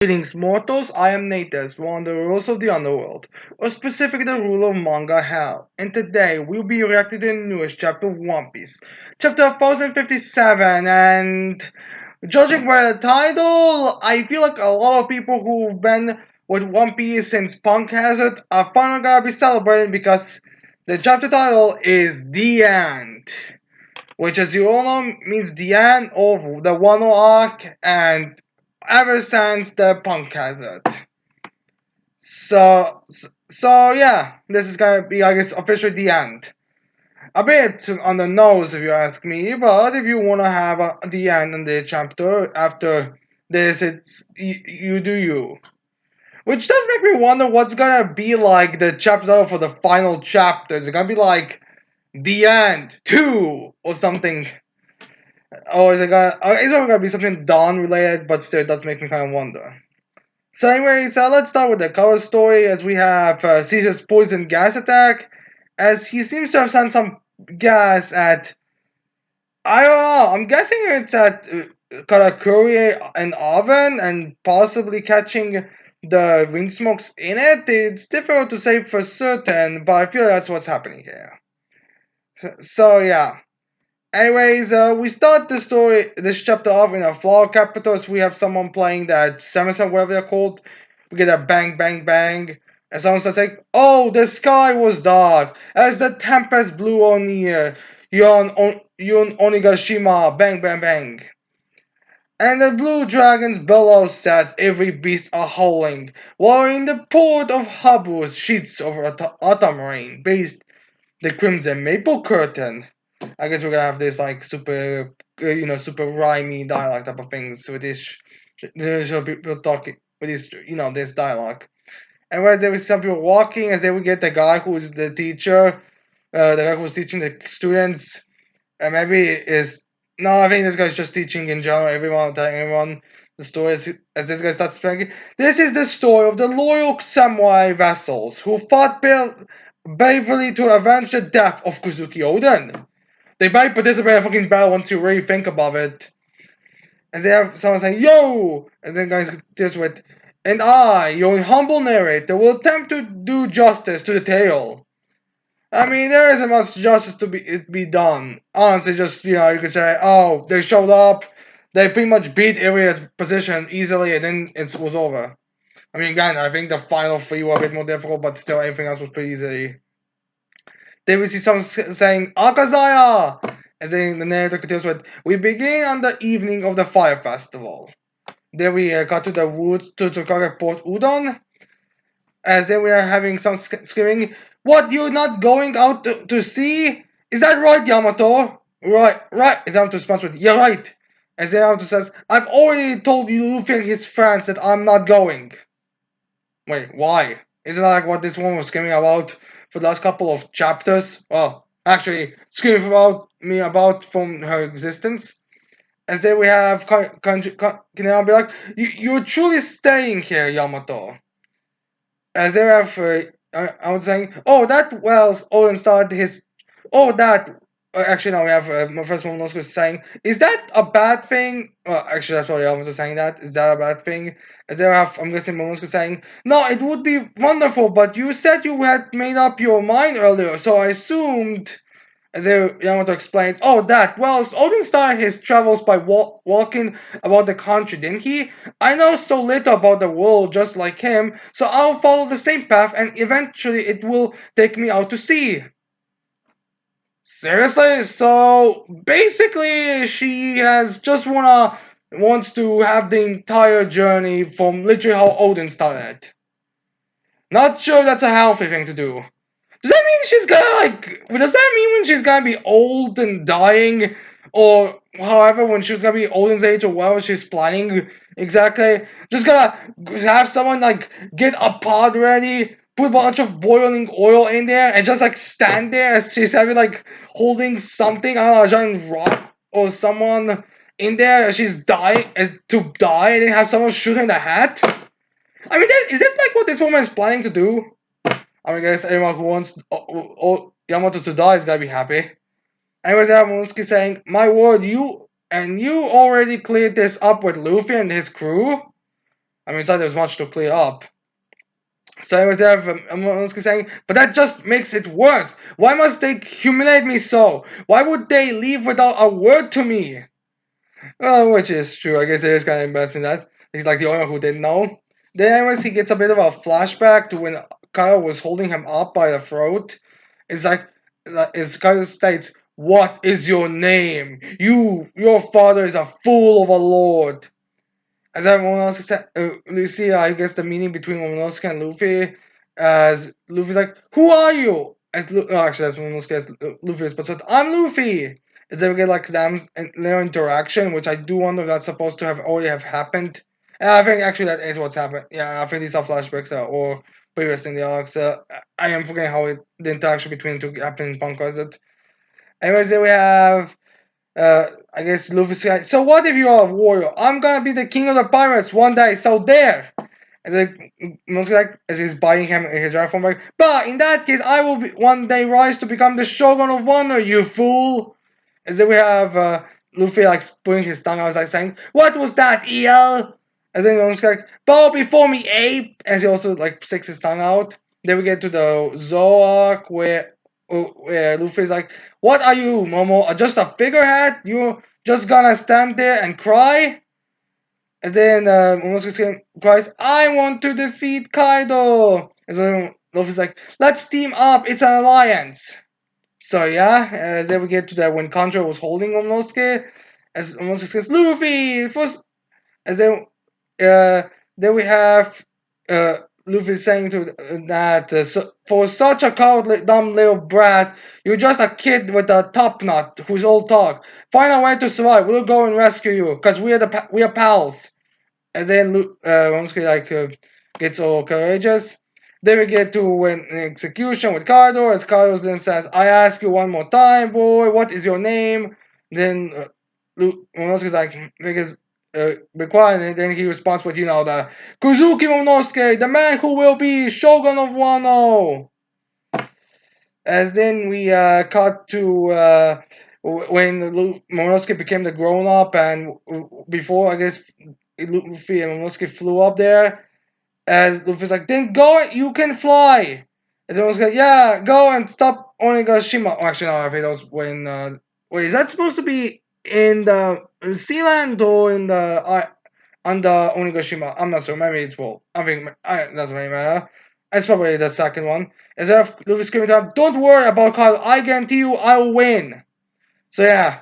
Greetings, mortals. I am Natus, one of the rulers of the underworld, or specifically the ruler of Manga Hell. And today we'll be reacting to the newest chapter of One Piece, chapter 1057. And judging by the title, I feel like a lot of people who've been with One Piece since Punk Hazard are finally gonna be celebrating because the chapter title is The End, which, as you all know, means the end of the Wano arc and ever since the Punk Hazard. So yeah, this is gonna be, I guess, officially the end. A bit on the nose, if you ask me, but if you wanna have the end in the chapter after this, it's you do you. Which does make me wonder what's gonna be like the chapter for the final chapter. Is it gonna be like the end 2 or something? Or is it gonna? It's not gonna be something Dawn related, but still, it does make me kind of wonder. So, anyways, let's start with the cover story as we have Caesar's poison gas attack, as he seems to have sent some gas at. I don't know. I'm guessing it's at Karakuri and Oven, and possibly catching the wind smokes in it. It's difficult to say for certain, but I feel that's what's happening here. So yeah. Anyways, we start this chapter off in a flower capital. So we have someone playing that samisen, whatever they're called. We get a bang, bang, bang. And someone starts saying, "Oh, the sky was dark as the tempest blew on near. Yon Onigashima, bang, bang, bang." And the blue dragon's bellows set every beast a howling, while in the port of Habu's sheets of autumn rain based the crimson maple curtain. I guess we're gonna have this like super, super rhymey dialogue type of things with this. People talking with this, this dialogue. And where there was some people walking, as they would get the guy who's the teacher, the guy who's teaching the students, and maybe is no, I think this guy's just teaching in general. Everyone telling everyone the story as this guy starts speaking. This is the story of the loyal samurai vassals who fought bravely to avenge the death of Kuzuki Oden. They might participate in a fucking battle once you really think about it. As they have someone saying, "Yo!" And then guys this with, "And I, your humble narrator, will attempt to do justice to the tale." I mean, there isn't much justice to be done. Honestly, just, you could say, "Oh, they showed up, they pretty much beat every position easily, and then it was over." I mean, again, I think the final three were a bit more difficult, but still, everything else was pretty easy. Then we see someone saying, "Akazaya!" And then the narrator continues with, "We begin on the evening of the Fire Festival." Then we got to the woods to Tokage Port Udon. As then we are having some screaming, "What, you're not going out to see? Is that right, Yamato?" "Right, right," is Yamato responds with, "You're right." As then Yamato says, "I've already told Luffy and his friends that I'm not going." Wait, why? Isn't that like what this one was screaming about for the last couple of chapters? Well, actually, screaming about from her existence. As then we have Kanena be like, "You're truly staying here, Yamato." As they have, I was saying, "Oh, that Wells Owen started his, oh, that." Actually, no, we have my first Momonosuke saying, "Is that a bad thing?" Well, actually, that's why Yamato saying that. Is that a bad thing? As they have, I'm guessing Momonosuke saying, "No, it would be wonderful, but you said you had made up your mind earlier, so I assumed." And then Yamato explains, "Oh, that. Well, Odin started his travels by walking about the country, didn't he? I know so little about the world just like him, so I'll follow the same path and eventually it will take me out to sea." Seriously? So basically she has just wants to have the entire journey from literally how Odin started. Not sure that's a healthy thing to do. Does that mean she's gonna does that mean when she's gonna be old and dying? Or however, when she's gonna be old in age or whatever she's planning exactly? Just gonna have someone get a pod ready, put a bunch of boiling oil in there, and just stand there as she's having holding something, I don't know, a giant rock or someone in there as she's dying as to die and then have someone shoot her in the hat? I mean, is this what this woman is planning to do? I mean, I guess anyone who wants Yamato to die is gonna be happy. Anyways, I have Momonosuke saying, "My word, you already cleared this up with Luffy and his crew?" I mean, it's like there's much to clear up. So I was there, Momonosuke saying, but that just makes it worse. Why must they humiliate me so? Why would they leave without a word to me? Which is true. I guess it is kind of embarrassing that he's like the only one who didn't know. Then, anyways, he gets a bit of a flashback to when Kyle was holding him up by the throat. It's like, as Kyle states, "What is your name? Your father is a fool of a lord." As everyone else said, you see, I guess the meaning between Momonosuke and Luffy, as Luffy's like, "Who are you?" Actually, that's Momonosuke as Luffy is, but said, "I'm Luffy." As they get like their interaction, which I do wonder if that's supposed to have already have happened. And I think actually that is what's happened. Yeah, I think these are flashbacks or previous in the arcs. I am forgetting how the interaction between the two happened in Punk was it. Anyways, there we have I guess Luffy's like, so what if you are a warrior? I'm gonna be the king of the pirates one day, so there! And then Momonosuke like, as he's buying him his rifle, like, but in that case, I will be, one day rise to become the Shogun of Wonder, you fool! And then we have Luffy like putting his tongue out, like saying, what was that, EL? And then Momonosuke like, bow before me, ape! As he also like sticks his tongue out. Then we get to the Zoark where Luffy's like, what are you, Momo? Just a figurehead? You just gonna stand there and cry? And then Momosuke cries, I want to defeat Kaido! And then Luffy's like, let's team up, it's an alliance! So yeah, then we get to that when Kanjo was holding Momonosuke, as Momonosuke says, Luffy! First, and then we have Luffy saying to that so, for such a cowardly, dumb little brat, you're just a kid with a top knot who's all talk. Find a way to survive. We'll go and rescue you, cause we are pals. And then Momosuke like gets all courageous. Then we get to an execution with Kaido, as Kaido then says, I ask you one more time, boy, what is your name? Then Momonosuke's like, because be quiet, and then he responds with, the Kuzuki Momonosuke, the man who will be Shogun of Wano. As then we cut to when Momonosuke became the grown up, and before I guess Luffy and Momonosuke flew up there. As Luffy's like, then go, you can fly. And then Momonosuke like, yeah, go and stop Onigashima. Oh, actually, no, I think that was when. Wait, is that supposed to be in the Sealand or in the on the Onigashima? I'm not sure. Maybe it's both. I think it doesn't really matter. It's probably the second one. Instead of Luffy screaming to him, don't worry about Kyle. I guarantee you I'll win. So yeah,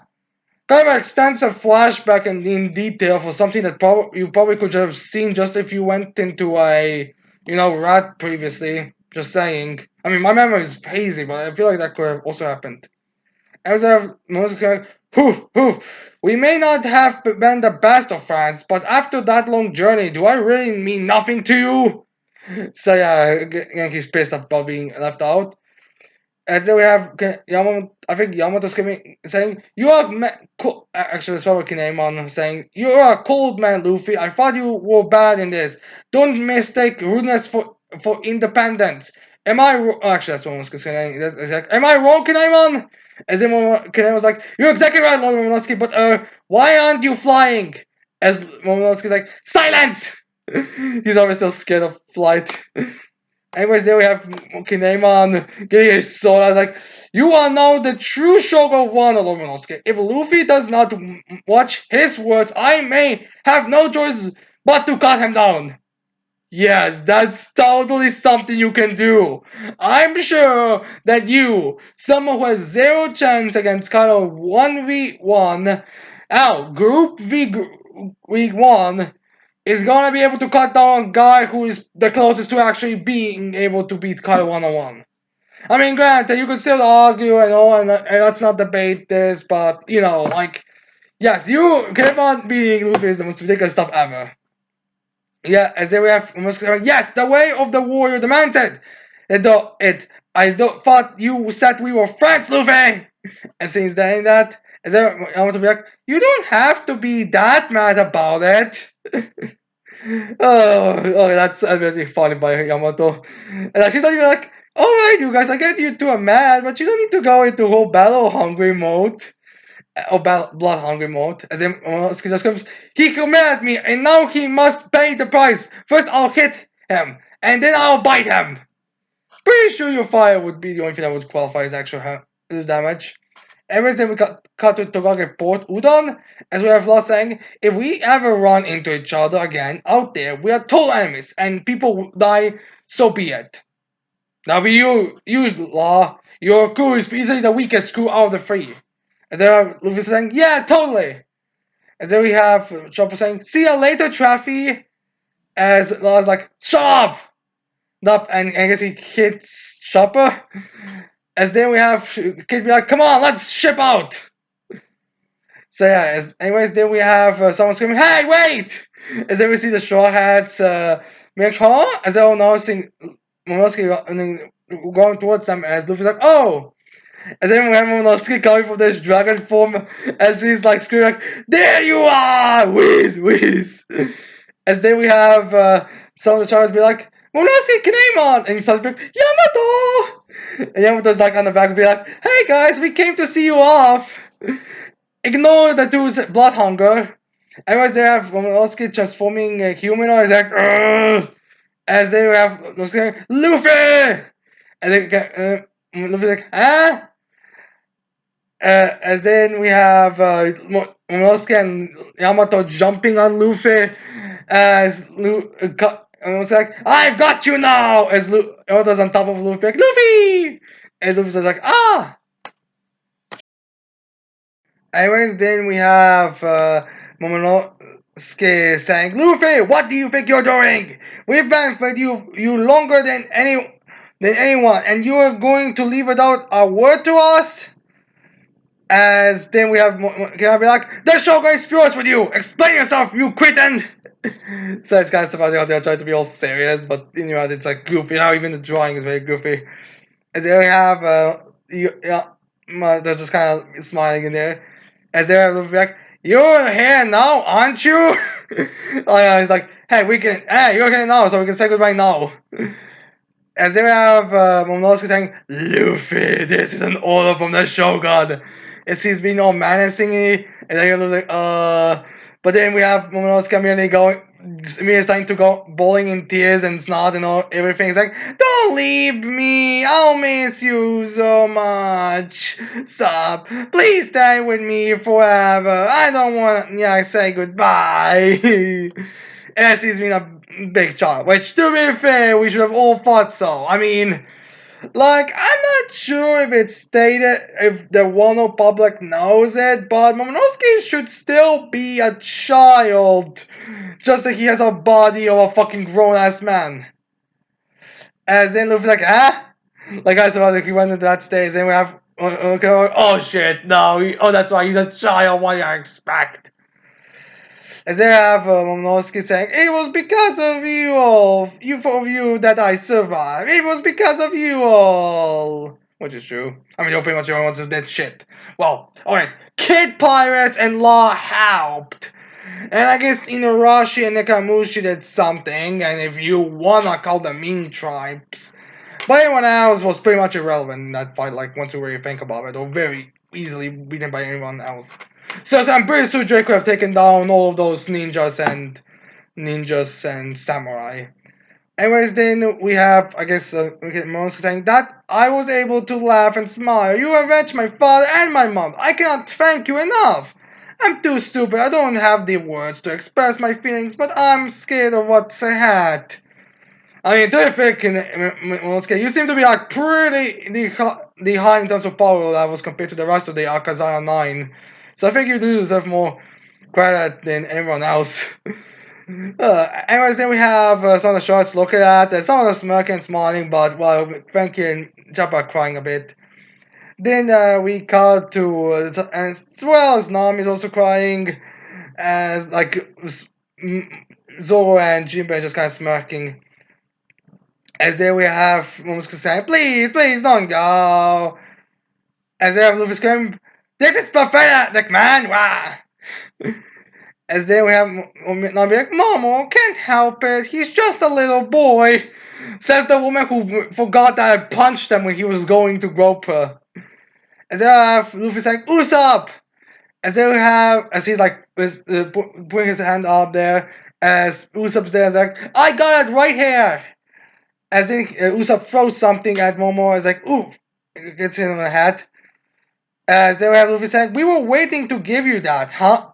kind of an extensive flashback and in detail for something that you probably could have seen just if you went into a rat previously. Just saying. I mean, my memory is hazy, but I feel like that could have also happened. As of Momosuke, hoof, hoof. We may not have been the best of friends, but after that long journey, do I really mean nothing to you? So yeah, again, he's pissed about being left out. And then we have Yamamoto, I think Yamamoto saying, you are, actually it's probably Kinemon saying, you are a cold man, Luffy. I thought you were bad in this. Don't mistake rudeness for independence. Am I, actually that's what I was saying, like, am I wrong, Kinemon? As then Kinemon was like, you're exactly right, Lord Momonosuke, but why aren't you flying? As Momonosuke's like, silence! He's always still scared of flight. Anyways, there we have Kinemon getting his sword. I was like, you are now the true Shogun of Wano, Momonosuke. If Luffy does not watch his words, I may have no choice but to cut him down. Yes, that's totally something you can do. I'm sure that you, someone who has zero chance against Kaido 1v1, Group Week 1, is gonna be able to cut down a guy who is the closest to actually being able to beat Kaido 1-on-1. I mean, granted, you could still argue and all, and let's not debate this, but, like, yes, you keep on beating Luffy is the most ridiculous stuff ever. Yeah, as then we have yes, the way of the warrior demanded. I thought you said we were friends, Luffy. And since then that, and then I want to be like, you don't have to be that mad about it. Oh, that's really funny by Yamato. And actually, not even like, all right, you guys, I get you two are mad, but you don't need to go into whole battle hungry mode. or blood hungry mode. And then Momonosuke just comes, he commanded me, and now he must pay the price. First I'll hit him, and then I'll bite him. Pretty sure your fire would be the only thing that would qualify as actual damage. Everything we cut to Togage Port Udon, as we have lost saying, if we ever run into each other again out there, we are total enemies, and people die, so be it. Now we use law, your crew is easily the weakest crew out of the three. And then Luffy saying, yeah, totally. And then we have Chopper saying, see you later, Traffy. As Law's like, shut up! And I guess he hits Chopper. As then we have Kid be like, come on, let's ship out! So yeah, anyways, then we have someone screaming, hey, wait! As then we see the Straw Hats, make, huh? As they're all noticing Momonosuke going towards them, as Luffy's like, oh! And then we have Momonosuke coming from this dragon form, as he's like screaming, like, there you are! Whiz, whiz! As then we have some of the characters be like, Momonosuke Kinemon! And he starts being like, Yamato! And Yamato's like on the back, be like, hey guys, we came to see you off! Ignore the dude's blood hunger. Anyways, they have Momonosuke transforming a humanoid, like, Urgh! As they have Luffy! And then Luffy's like, huh? As then we have Momonosuke and Yamato jumping on Luffy. As it's like, I've got you now! As Yamato's on top of Luffy, like, Luffy! And Luffy's like, ah! Anyways, then we have Momonosuke saying, Luffy, what do you think you're doing? We've been with you longer than anyone, and you are going to leave without a word to us? As then we have, can I be like, the Shogun is furious with you! Explain yourself, you kitten! So it's kind of surprising how they're trying to be all serious, but you know, it's like goofy. Now even the drawing is very goofy. As they have, they're just kind of smiling in there. As they're like, you're here now, aren't you? Oh yeah, he's like, hey, you're here now, so we can say goodbye now. As they have Momonosuke saying, Luffy, this is an order from the Shogun. As he's being all menacing, and then you're like, But then we have Momonosuke immediately starting to go bawling in tears and snot and all everything. He's like, don't leave me, I'll miss you so much. Stop, please stay with me forever. I don't want to say goodbye. As he's been a big child, which to be fair, we should have all thought so. I mean, like, I'm not sure if it's stated, if the Wano public knows it, but Momonosuke should still be a child. Just like he has a body of a fucking grown-ass man. As then Luffy's like, huh? Like I said, he went into that stage, and we have, oh shit, no, that's why he's a child, what do you expect? As they have Momonosuke saying, it was because of you all, that I survived. It was because of you all. Which is true. I mean, you're pretty much the only ones who did shit. Well, alright. Kid Pirates and Law helped. And I guess Inuarashi and Nakamushi did something, and if you wanna call them mean tribes. But anyone else was pretty much irrelevant in that fight, like, once you really think about it, or very easily beaten by anyone else. So I'm pretty sure Drake could have taken down all of those ninjas and samurai. Anyways, then we have, I guess, Momonosuke saying that I was able to laugh and smile. You avenged my father and my mom. I cannot thank you enough. I'm too stupid. I don't have the words to express my feelings, but I'm scared of what's ahead. I mean, terrific, Momonosuke. You seem to be like pretty the high in terms of power levels compared to the rest of the Akazaya 9. So I think you do deserve more credit than everyone else. Anyways, then we have some of the shorts looking at, and some of them smirking and smiling, but well, Frankie and Chopper are crying a bit. Then we cut to, as well as Nami's also crying, as like Zoro and Jinbei just kind of smirking. As there we have Momonosuke saying, please, please don't go. As they have Luffy screaming, this is pathetic, man! Wah! As then we have Nami like, Momo, can't help it, he's just a little boy. Says the woman who forgot that I punched him when he was going to grope her. As then I have Luffy saying, Usopp! as they have, as he's like putting his hand up there, as Usopp's there, like, I got it right here. As then Usopp throws something at Momo, it's like, ooh, it gets him in the head. As they have Luffy saying, we were waiting to give you that, huh?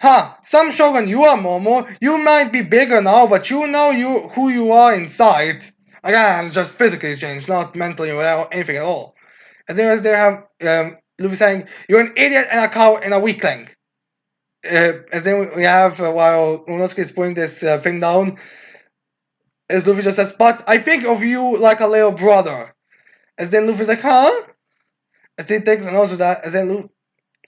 Huh, some Shogun you are, Momo. You might be bigger now, but you know who you are inside. Again, just physically changed, not mentally or anything at all. And then as they have Luffy saying, you're an idiot and a coward and a weakling. As then we have, while Momonosuke is putting this thing down, as Luffy just says, but I think of you like a little brother. As then Luffy's like, huh? As he takes a note of that, as then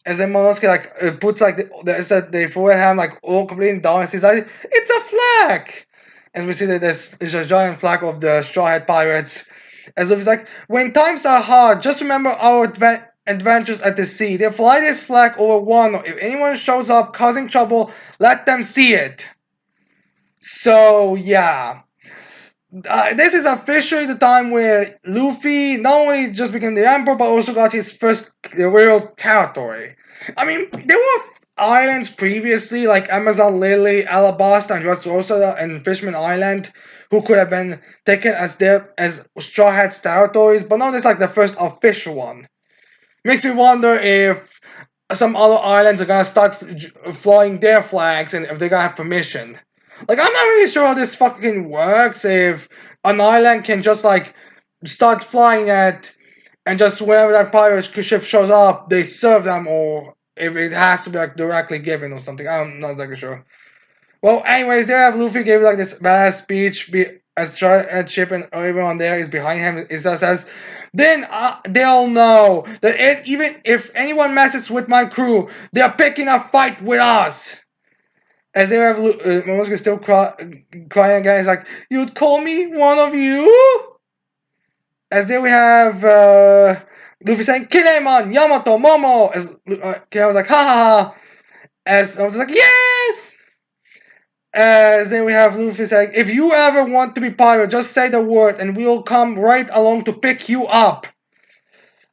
Momonosuke like puts like the forehead hand like all completely down and says like, it's a flag! And we see that there's a giant flag of the Straw Hat Pirates. As Luffy's like, when times are hard, just remember our adventures at the sea. They fly this flag over Wano. If anyone shows up causing trouble, let them see it. So yeah. This is officially the time where Luffy not only just became the emperor, but also got his first real territory. I mean, there were islands previously, like Amazon Lily, Alabasta, and Dressrosa, and Fishman Island, who could have been taken as Straw Hats territories, but now it's like the first official one. Makes me wonder if some other islands are gonna start flying their flags and if they're gonna have permission. Like, I'm not really sure how this fucking works. If an island can just like start flying at, and just whenever that pirate ship shows up, they serve them, or if it has to be like directly given or something. I'm not exactly sure. Well, anyways, there have Luffy gave like this badass speech. As Chip and everyone there is behind him, it just says, then they'll know that even if anyone messes with my crew, they're picking a fight with us. As they have Momosuke still crying again, he's like, you'd call me one of you? As there we have Luffy saying, Kinemon, Yamato, Momo. As Kinemon was like, ha ha ha. As I was like, yes! As then we have Luffy saying, if you ever want to be pirate, just say the word and we'll come right along to pick you up.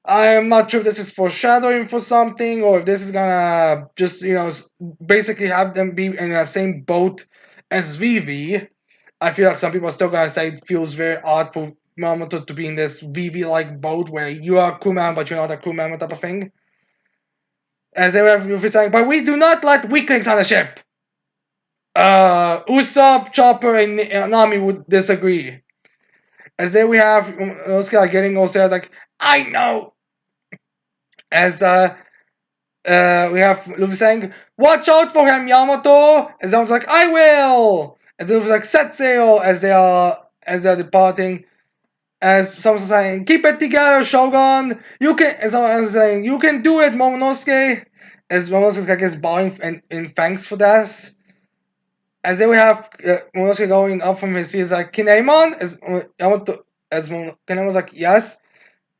I am not sure if this is foreshadowing for something or if this is gonna just, basically have them be in the same boat as Vivi. I feel like some people are still gonna say it feels very odd for Yamato to be in this Vivi-like boat where you are a crewman but you're not a crewman type of thing. As they were Luffy saying, but we do not let weaklings on the ship. Usopp, Chopper, and Nami would disagree. As then we have those guys getting all sad like, I know. As we have Luffy saying, watch out for him, Yamato. As I was like, I will. As Luffy's like, set sail. As they're departing. As someone's saying, keep it together, Shogun. You can. As someone's saying, you can do it, Momonosuke. As Momonosuke gets bowing in thanks for that. As then we have Momonosuke going up from his feet, he's like, Kinemon? As Yamato, as Kinemon was like, yes.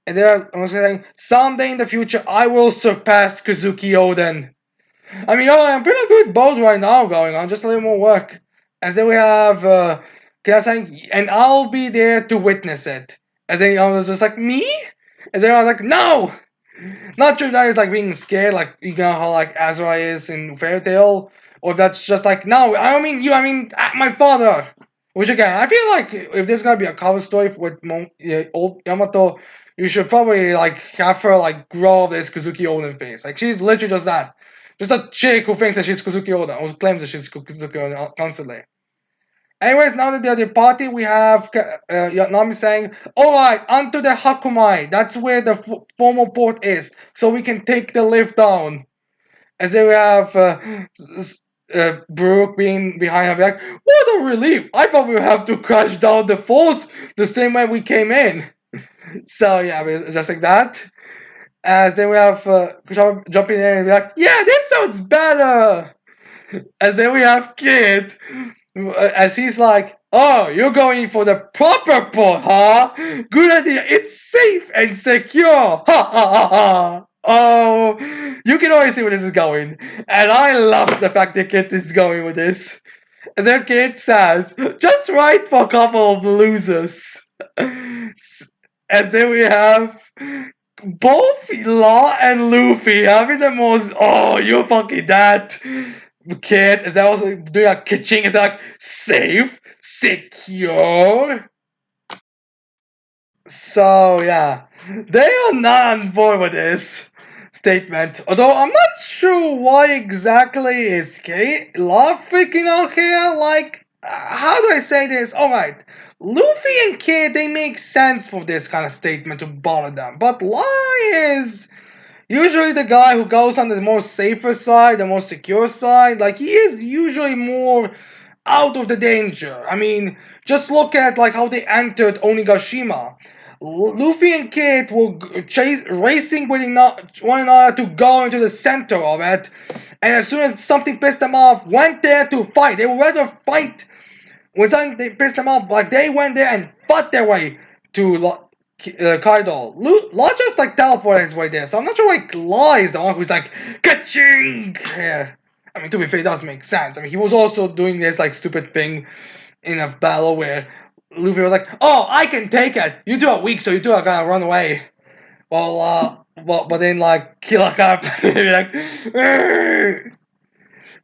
And then Momonosuke saying, someday in the future, I will surpass Kazuki Oden. I mean, I'm pretty good both right now going on, just a little more work. As then we have Kinemon saying, and I'll be there to witness it. As then I was just like, me? As then I was like, no! Not sure that is like being scared, like you know how like Azra is in Fairy Tail, or if that's just like no, I don't mean you, I mean my father. Which again, I feel like if there's gonna be a cover story with old Yamato, you should probably like have her like grow this Kazuki Oden face. Like she's literally just a chick who thinks that she's Kazuki Oden, or claims that she's Kazuki Oden constantly. Anyways, now that they're departing, we have Nami saying, alright, onto the Hakumai. That's where the formal port is. So we can take the lift down. As then we have Brooke being behind her, like, what a relief. I thought we would have to crash down the falls the same way we came in. So yeah, just like that. As then we have jumping in and be like, yeah, this sounds better. As then we have Kid, as he's like, oh, you're going for the proper port, huh? Good idea. It's safe and secure. Ha ha ha ha. Oh, you can always see where this is going. And I love the fact that Kid is going with this. And then Kid says, just right for a couple of losers. As then we have both Law and Luffy having the most, oh, you fucking that kid. Is that also doing a kitching? Is that like safe, secure? So yeah, they are not on board with this statement. Although I'm not sure why exactly is Kate Law freaking out here. Like, how do I say this? All right, Luffy and Kid they make sense for this kind of statement to bother them, but Law is usually the guy who goes on the more safer side, the more secure side. Like he is usually more out of the danger. I mean, just look at like how they entered Onigashima. Luffy and Kid were racing with one another to go into the center of it, and as soon as something pissed them off, went there to fight. They would rather fight when something pissed them off. Like they went there and fought their way to Kaido. Law just like teleported his way there, so I'm not sure like Law is the one who's like ka-ching. Yeah. I mean, to be fair, it does make sense. I mean, he was also doing this like stupid thing in a battle where Luffy was like, "Oh, I can take it. You two are weak, so you two are gonna run away." Well, but then like Killer Cup, like, "Arr!"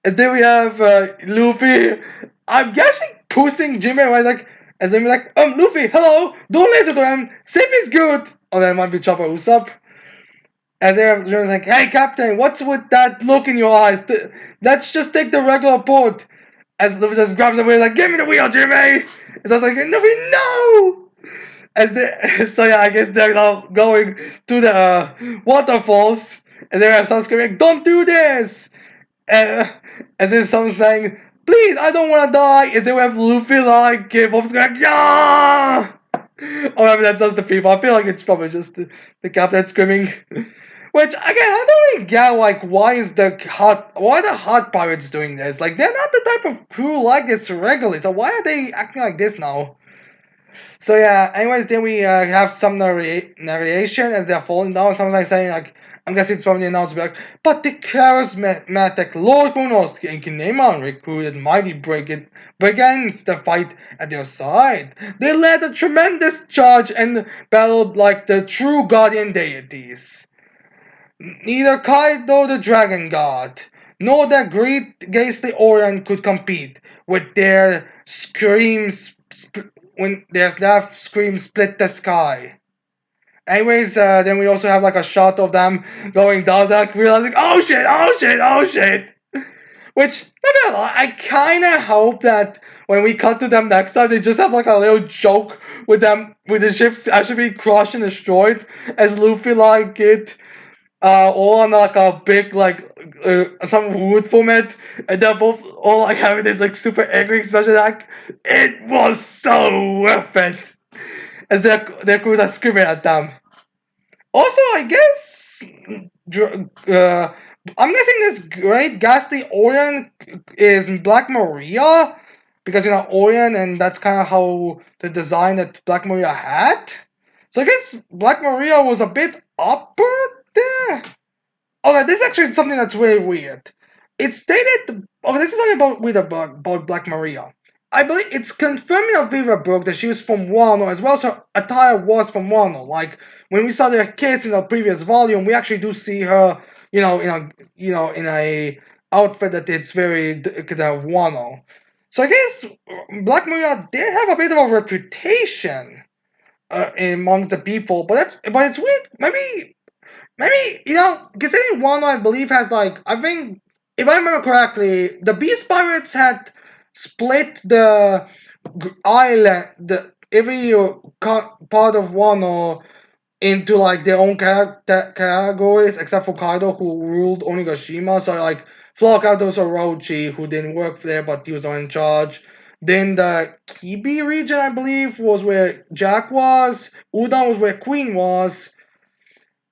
And then we have Luffy. I'm guessing pushing Jimmy right like, and then we're like, Luffy, hello, don't listen to him. Safe is good. Oh, that might be Chopper Usopp. And then they're like, hey, Captain, what's with that look in your eyes? Let's just take the regular port. As Luffy just grabs the wheel, like, give me the wheel, Jimmy. And so I was like, Luffy, no! So yeah, I guess they're now going to the waterfalls. And then someone screaming, don't do this! Uh, and then someone saying, please, I don't want to die. And then we have Luffy like, give up, like, yeah! Or maybe that's just the people. I feel like it's probably just the captain screaming. Which again, I don't really get like why are the hot pirates doing this? Like they're not the type of crew like this regularly. So why are they acting like this now? So yeah. Anyways, then we have some narration as they're falling down. Something like saying like, I'm guessing it's probably announced like, but the charismatic Lord Monosuke and Kinemon recruited mighty brigands to fight at their side. They led a tremendous charge and battled like the true guardian deities. Neither Kaido the Dragon God nor the great ghastly Orion could compete with their screams when their laugh screams split the sky. Anyways, then we also have like a shot of them going Dazak, realizing, oh shit, oh shit, oh shit. Which, not gonna lie, I kinda hope that when we cut to them next time, they just have like a little joke with them, with the ships actually being crushed and destroyed, as Luffy like it all on like a big like some wood from it, and they're both all like having this like super angry expression. Like it was so worth it, as their crews are screaming at them. Also, I guess I'm guessing this great ghastly Orion is Black Maria, because you know Orion, and that's kind of how the design that Black Maria had. So I guess Black Maria was a bit upper there. Okay, this is actually something that's very weird. It's stated. Okay, this is something about Black Maria. I believe it's confirming of Viva book that she was from Wano as well. So attire was from Wano. Like when we saw their kids in the previous volume, we actually do see her. In a outfit that it's very kind of Wano. So I guess Black Maria did have a bit of a reputation amongst the people, but it's weird. Maybe, considering Wano, I believe, has like, I think, if I remember correctly, the Beast Pirates had split the island, every part of Wano into like their own categories, except for Kaido, who ruled Onigashima. So like, Flock out was Orochi, who didn't work there, but he was in charge. Then the Kibi region, I believe, was where Jack was. Udon was where Queen was.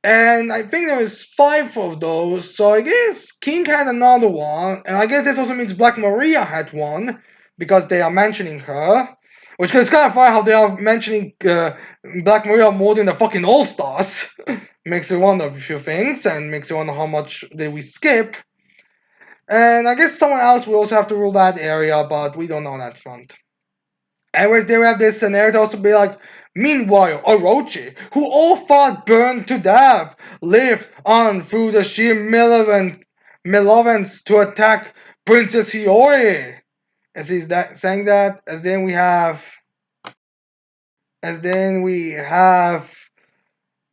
And I think there was 5 of those, so I guess King had another one, and I guess this also means Black Maria had one, because they are mentioning her. Which is kind of funny how they are mentioning Black Maria more than the fucking All Stars. Makes you wonder a few things, and makes you wonder how much did we skip. And I guess someone else will also have to rule that area, but we don't know on that front. Anyways, they have this scenario to also be like, meanwhile, Orochi, who all thought burned to death, lived on through the sheer malevolence to attack Princess Hiyori. As he's saying that, as then we have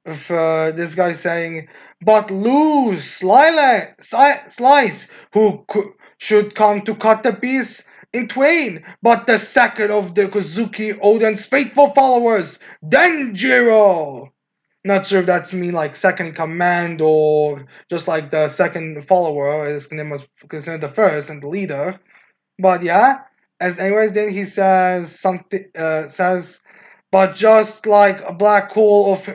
this guy saying, but lose Slice, who should come to cut the piece in twain, but the second of the Kozuki Oden's faithful followers, Denjiro. Not sure if that's mean like second in command or just like the second follower. His name was considered the first and the leader. But yeah, as anyways, then he says something. Says, but just like a black hole of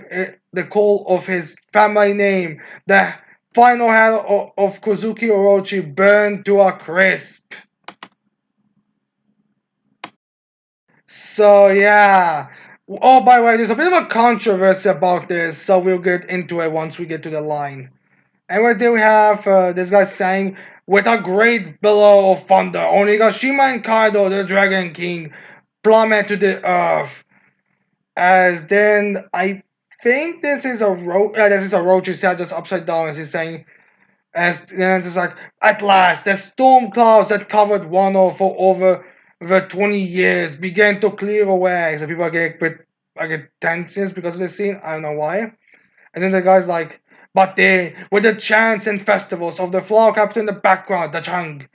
the coal of his family name, the final head of Kozuki Orochi burned to a crisp. So yeah. Oh, by the way, there's a bit of a controversy about this, so we'll get into it once we get to the line. Anyway, there we have this guy saying, with a great billow of thunder, Onigashima and Kaido, the Dragon King, plummet to the earth. As then, I think this is a roach who sat just upside down as he's saying, as then it's like, at last, the storm clouds that covered Wano for over 20 years began to clear away. So people are getting a bit, I get tensions because of this scene. I don't know why. And then the guy's like, but they, with the chants and festivals of the flower capital in the background, the Chang,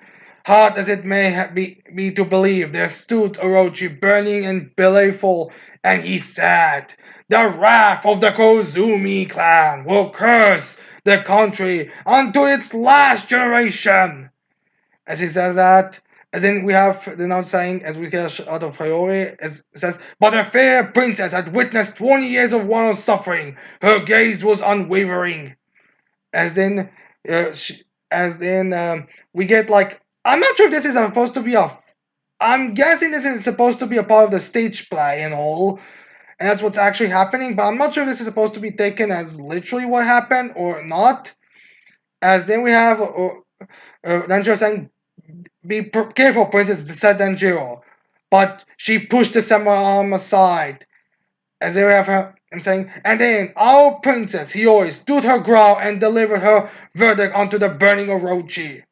hard as it may be to believe, there stood Orochi burning and baleful, and he said, the wrath of the Kozumi clan will curse the country unto its last generation. As he says that, as in we have the now saying, as we get out of Hiyori, as it says, but the fair princess had witnessed 20 years of Wano's suffering. Her gaze was unwavering. As then, as then we get like, I'm not sure if this is supposed to be a. I'm guessing this is supposed to be a part of the stage play and all, and that's what's actually happening. But I'm not sure if this is supposed to be taken as literally what happened or not. As then we have Danjiro saying, be careful, Princess, said Danjiro. But she pushed the samurai arm aside, as they have her and saying, and then our princess Hiyori stood her ground and delivered her verdict onto the burning Orochi.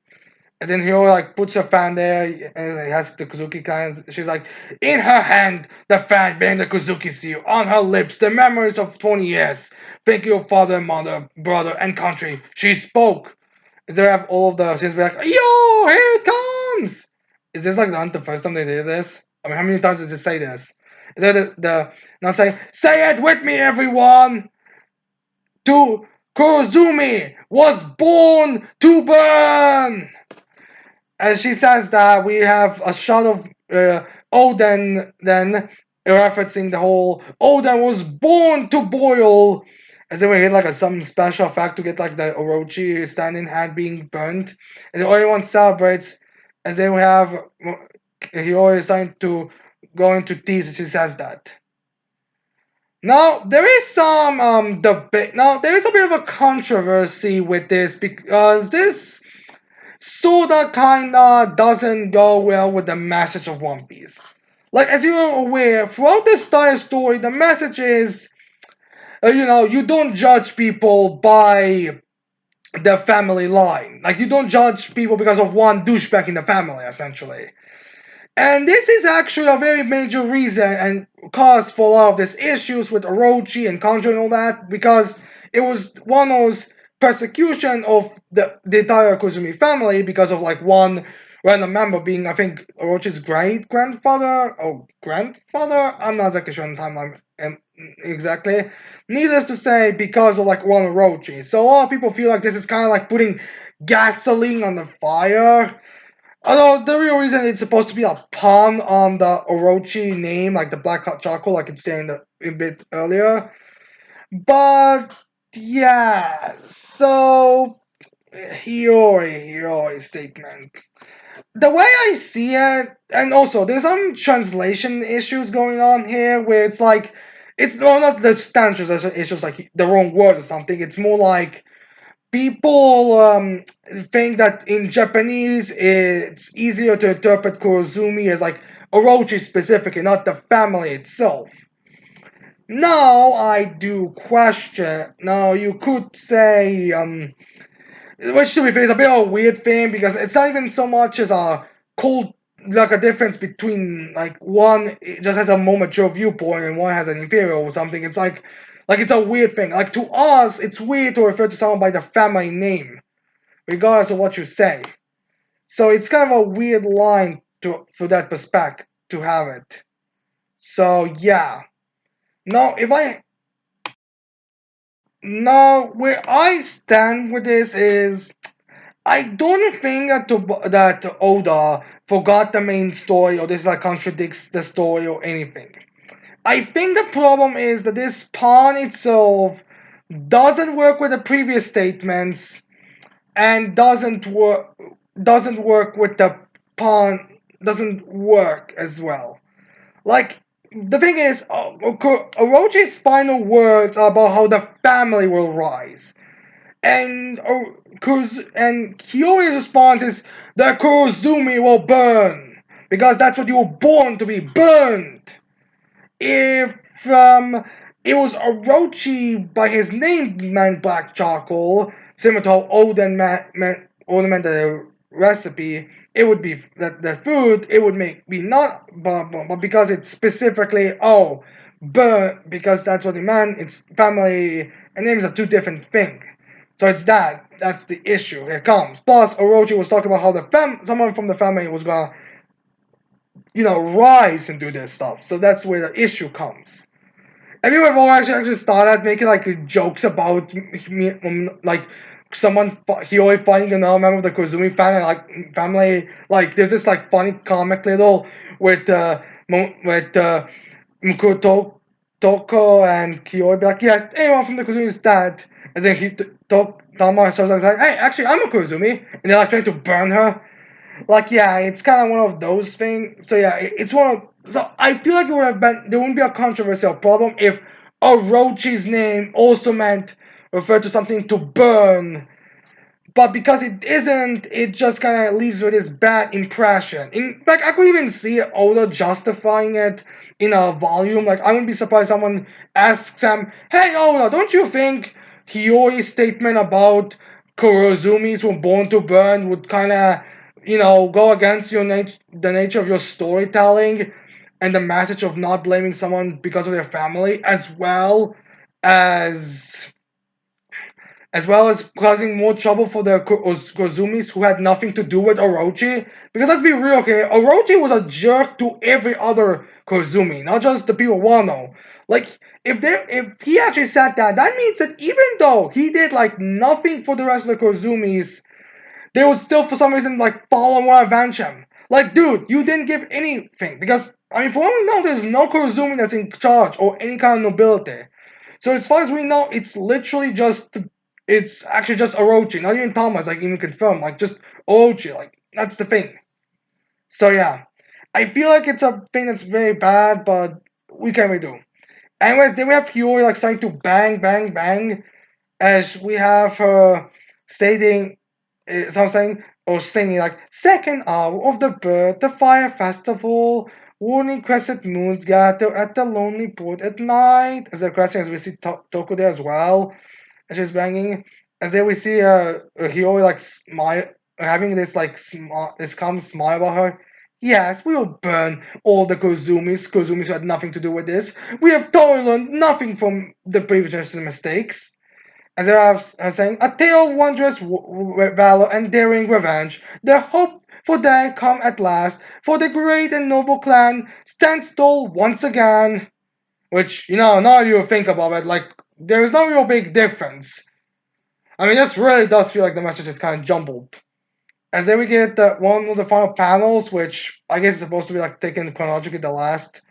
And then Hiyori like puts her fan there and has the Kozuki clan. She's like, in her hand, the fan bearing the Kozuki seal. On her lips, the memories of 20 years. Thank you, father, mother, brother, and country. She spoke. Is there have all of the scenes be like, yo, here it comes? Is this like not the first time they did this? I mean, how many times did they say this? Is that the not saying, say it with me, everyone? To Kozumi was born to burn! As she says that, we have a shot of Oden then referencing the whole Oden was born to boil. As then we get like some special effect to get like the Orochi standing hand being burnt. And everyone celebrates. As then we have Hiyori starting to go into tears as she says that. Now there is some debate. Now there is a bit of a controversy with this because this sorta kinda doesn't go well with the message of One Piece. Like as you're aware, throughout this entire story, the message is, you don't judge people by the family line. Like you don't judge people because of one douchebag in the family, essentially. And this is actually a very major reason and cause for a lot of these issues with Orochi and Kanjo and all that, because it was one of those persecution of the entire Kozumi family because of like one random member being, I think, Orochi's great grandfather or grandfather. I'm not exactly sure on the timeline exactly. Needless to say, because of like one Orochi. So a lot of people feel like this is kind of like putting gasoline on the fire. Although the real reason it's supposed to be a pun on the Orochi name, like the black hot chocolate, like it's saying a bit earlier. But yeah, so Hiyori statement. The way I see it, and also there's some translation issues going on here where it's like it's not the standard translation, it's just like the wrong word or something. It's more like people think that in Japanese it's easier to interpret Kurozumi as like Orochi specifically, not the family itself. Now I do question. Now you could say, which to be fair is a bit of a weird thing because it's not even so much as a cold, like a difference between like one just has a more mature viewpoint and one has an inferior or something. It's like it's a weird thing. Like to us, it's weird to refer to someone by the family name, regardless of what you say. So it's kind of a weird line to for that perspective to have it. So yeah. Now if I now where I stand with this is I don't think that Oda forgot the main story or this like contradicts the story or anything. I think the problem is that this pawn itself doesn't work with the previous statements and doesn't work with the pawn doesn't work as well. Like the thing is, Orochi's final words are about how the family will rise. And Kyoi's response is the Kurozumi will burn because that's what you were born to be burned. If it was Orochi by his name meant black charcoal, similar to how Oden meant the recipe, it would be that the food it would make be not but because it's specifically burn because that's what it meant. It's family and names are two different things. So it's that's the issue. Here comes. Plus, Orochi was talking about how someone from the family was gonna, rise and do this stuff. So that's where the issue comes. Have you ever actually started making like jokes about me, like someone Hiyoi finding another member of the Kozumi family? Like there's this like funny comic little with Mukoto Toko and Kiyoi be like, yes, anyone from the Kozumi is dead. And then Tama starts like, hey, actually, I'm a Kozumi. And they're like trying to burn her. Like, yeah, it's kind of one of those things. So, yeah, it's one of. So, I feel like there wouldn't be a controversial problem if Orochi's name also referred to something to burn. But because it isn't, it just kind of leaves with this bad impression. In fact, I could even see Oda justifying it in a volume. Like, I wouldn't be surprised if someone asks him, hey, Oda, don't you think Hiyori's statement about Kurozumis were born to burn would kind of, go against the nature of your storytelling and the message of not blaming someone because of their family, as causing more trouble for the Kozumis who had nothing to do with Orochi. Because let's be real, okay, Orochi was a jerk to every other Kozumi, not just the people Wano. Like, if he actually sat down, that means that even though he did like nothing for the rest of the Kozumis, they would still for some reason like follow and want to avenge him. Like, dude, you didn't give anything because I mean, for all we know, there's no Kozumi that's in charge or any kind of nobility. So as far as we know, it's actually just Orochi, not even Thomas, like even confirmed, like just Orochi, like that's the thing. So yeah, I feel like it's a thing that's very bad, but we can't really do. Anyways, then we have Hiyori like starting to bang, bang, bang, as we have her stating something or singing like second hour of the bird, the fire festival. Warning crescent moons gather at the lonely port at night. As the crescent, as we see Toko there as well, and she's banging. As there we see Hiyori like smile, having this like this calm smile about her. Yes, we will burn all the Kozumis who had nothing to do with this. We have totally learned nothing from the previous mistakes. As they are saying, a tale of wondrous valor and daring revenge. The hope for day come at last, for the great and noble clan stands tall once again. Which, now you think about it, like, there's no real big difference. I mean, this really does feel like the message is kind of jumbled. As then we get one of the final panels, which I guess is supposed to be like taken chronologically the last.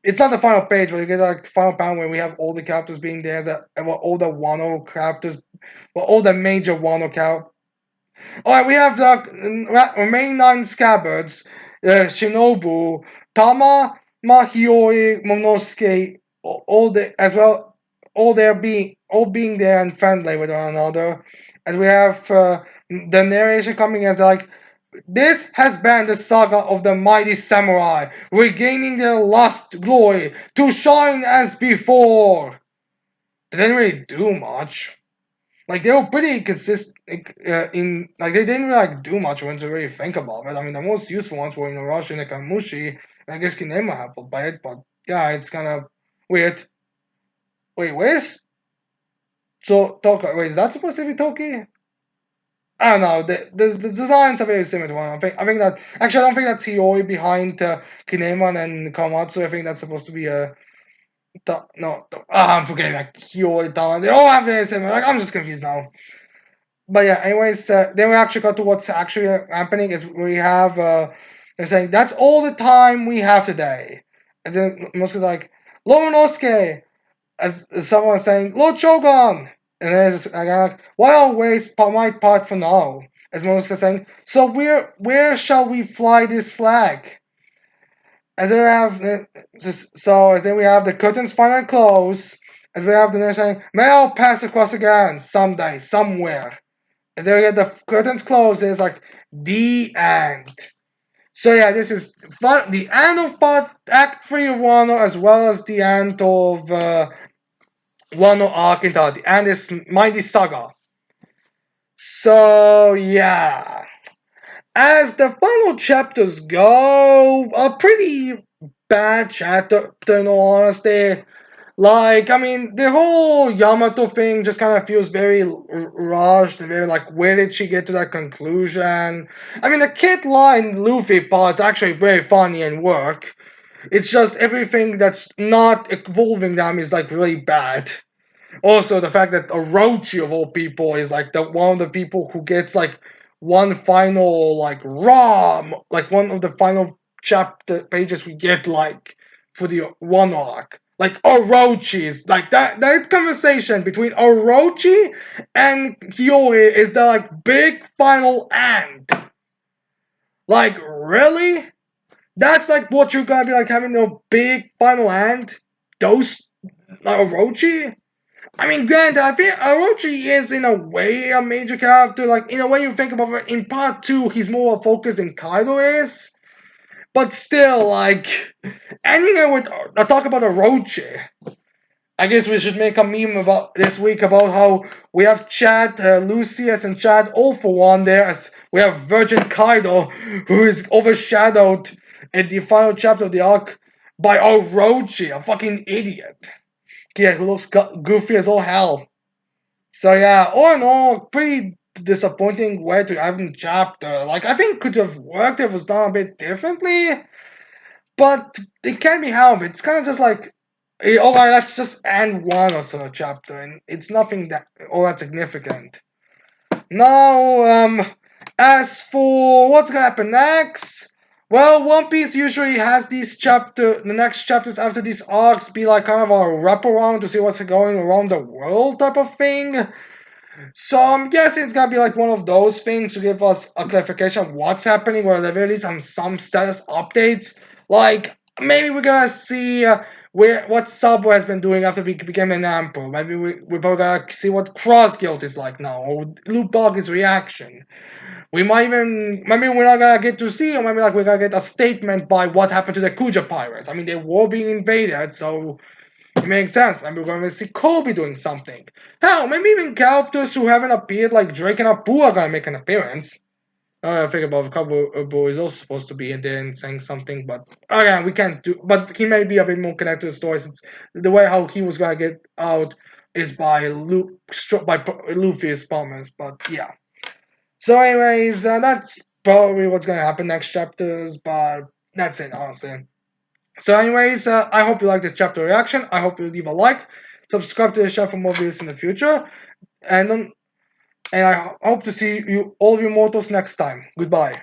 It's not the final page, but you get like final panel where we have all the characters being there, all the Wano characters, all the major Wano characters. Alright, we have the remaining 9 scabbards, Shinobu, Tama, Mahiori, Momonosuke, as well, all being there and friendly with one another. As we have the narration coming as like this has been the saga of the mighty samurai, regaining their lost glory to shine as before. They didn't really do much. Like they were pretty consistent in like they didn't really like do much when you really think about it. I mean, the most useful ones were Inorashi and Nakamushi, and I guess Kinema happened by it, but yeah, it's kind of weird. Wait, where's so Toka? Wait, is that supposed to be Toki? I don't know. The designs are very similar to one. I think that actually I don't think that's Hiyoi behind Kinemon and Kawamatsu. I think that's supposed to be a I'm forgetting like Hiyoi Tama. They all have very similar. Like I'm just confused now. But yeah, anyways, then we actually got to what's actually happening is we have they're saying that's all the time we have today. And then Mosuke's like Loronosuke, as someone saying Lord Shogun, and then it's like why I'll waste my part for now. As Mosuke saying, so where shall we fly this flag? As we have so as then we have the curtains finally close. As we have the next saying, may I'll pass across again someday, somewhere. As they get the curtains closed, it's like the end. So yeah, this is the end of part Act 3 of Wano as well as the end of Wano arc into the end is Mighty Saga. So yeah. As the final chapters go, a pretty bad chapter in all honesty. Like, I mean, the whole Yamato thing just kind of feels very rushed and very like, where did she get to that conclusion? I mean, the Kid Line Luffy part's actually very funny and work. It's just everything that's not involving them is like really bad. Also, the fact that Orochi of all people is like the one of the people who gets like one final like like one of the final chapter pages we get like for the one arc. Like Orochi's like that conversation between Orochi and Hiyori is the like big final end. Like really? That's like what you're gonna be like having a big final end? Those Orochi? I mean, granted, I think Orochi is in a way a major character. Like in a way, you think about it. In part two, he's more focused than Kaido is. But still, like ending it with talk about Orochi. I guess we should make a meme about this week about how we have Chad, Lucius, and Chad all for one there. As we have Virgin Kaido, who is overshadowed in the final chapter of the arc by Orochi, a fucking idiot. Yeah, who looks goofy as all hell. So yeah, all in all, pretty disappointing way to have in chapter. Like I think could have worked if it was done a bit differently, but it can't be helped. It's kind of just like, alright, let's just end one or so chapter, and it's nothing that all that significant. Now, as for what's gonna happen next, well, One Piece usually has the next chapters after these arcs be like kind of a wraparound to see what's going around the world type of thing. So I'm guessing it's gonna be like one of those things to give us a clarification of what's happening, or at the very least some status updates. Like maybe we're gonna see where what Subway has been doing after we became an emperor. Maybe we're probably gonna see what Cross Guild is like now, or Luke Boggy's reaction. We might even maybe we're not gonna get to see, or maybe like we're gonna get a statement by what happened to the Kuja pirates. I mean they were being invaded, so it makes sense. Maybe we're going to see Kobe doing something. Hell, maybe even characters who haven't appeared, like Drake and Apu, are going to make an appearance. I think about Apu is also supposed to be in there and saying something, but again, we can't do. But he may be a bit more connected to the story since the way how he was going to get out is by Luffy's promise. But yeah. So, anyways, that's probably what's going to happen next chapters. But that's it, honestly. So, anyways, I hope you like this chapter reaction. I hope you leave a like, subscribe to the channel for more videos in the future, and I hope to see you all of you mortals next time. Goodbye.